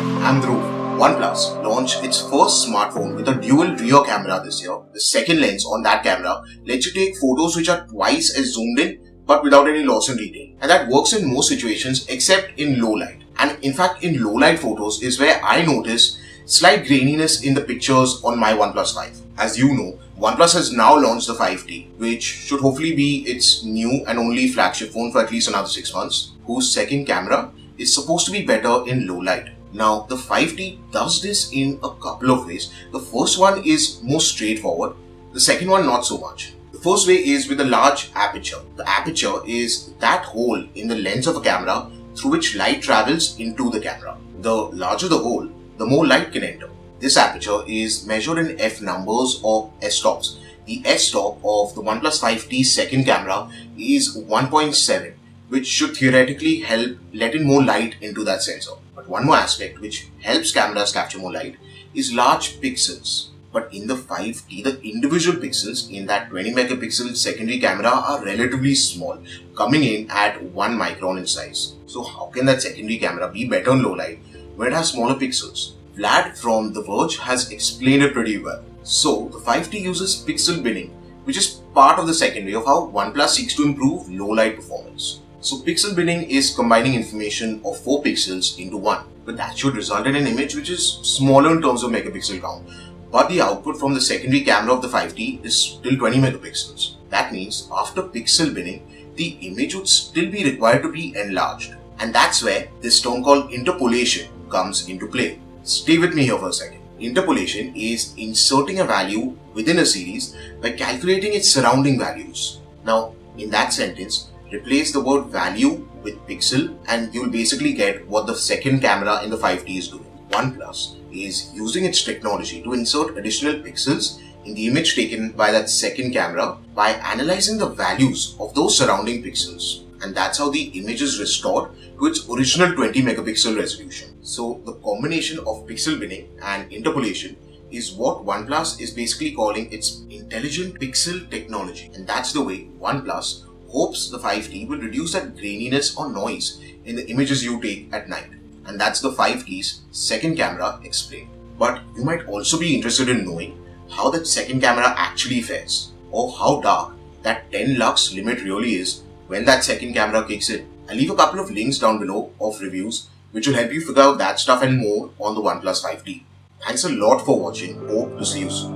I'm Dhruv. OnePlus launched its first smartphone with a dual rear camera this year. The second lens on that camera lets you take photos which are twice as zoomed in but without any loss in detail. And that works in most situations except in low light. And in fact, in low light photos is where I notice slight graininess in the pictures on my OnePlus 5. As you know, OnePlus has now launched the 5T, which should hopefully be its new and only flagship phone for at least another 6 months, whose second camera is supposed to be better in low light. Now, the 5T does this in a couple of ways. The first one is more straightforward, the second one not so much. The first way is with a large aperture. The aperture is that hole in the lens of a camera through which light travels into the camera. The larger the hole, the more light can enter. This aperture is measured in f numbers or f-stops. The f-stop of the OnePlus 5T's second camera is 1.7, which should theoretically help let in more light into that sensor. But one more aspect which helps cameras capture more light is large pixels. But in the 5T, the individual pixels in that 20 megapixel secondary camera are relatively small, coming in at 1 micron in size. So how can that secondary camera be better in low light when it has smaller pixels? Vlad from The Verge has explained it pretty well. So the 5T uses pixel binning, which is part of the second way of how OnePlus seeks to improve low light performance. So pixel binning is combining information of 4 pixels into one, but that should result in an image which is smaller in terms of megapixel count. But the output from the secondary camera of the 5T is still 20 megapixels. That means after pixel binning, the image would still be required to be enlarged. And that's where this term called interpolation comes into play. Stay with me here for a second. Interpolation is inserting a value within a series by calculating its surrounding values. Now, in that sentence, replace the word value with pixel and you'll basically get what the second camera in the 5T is doing. OnePlus is using its technology to insert additional pixels in the image taken by that second camera by analyzing the values of those surrounding pixels. And that's how the image is restored to its original 20 megapixel resolution. So the combination of pixel binning and interpolation is what OnePlus is basically calling its intelligent pixel technology. And that's the way OnePlus hopes the 5T will reduce that graininess or noise in the images you take at night. And that's the 5T's second camera explained. But you might also be interested in knowing how that second camera actually fares, or how dark that 10 lux limit really is when that second camera kicks in. I'll leave a couple of links down below of reviews which will help you figure out that stuff and more on the OnePlus 5T. Thanks a lot for watching. Hope to see you soon.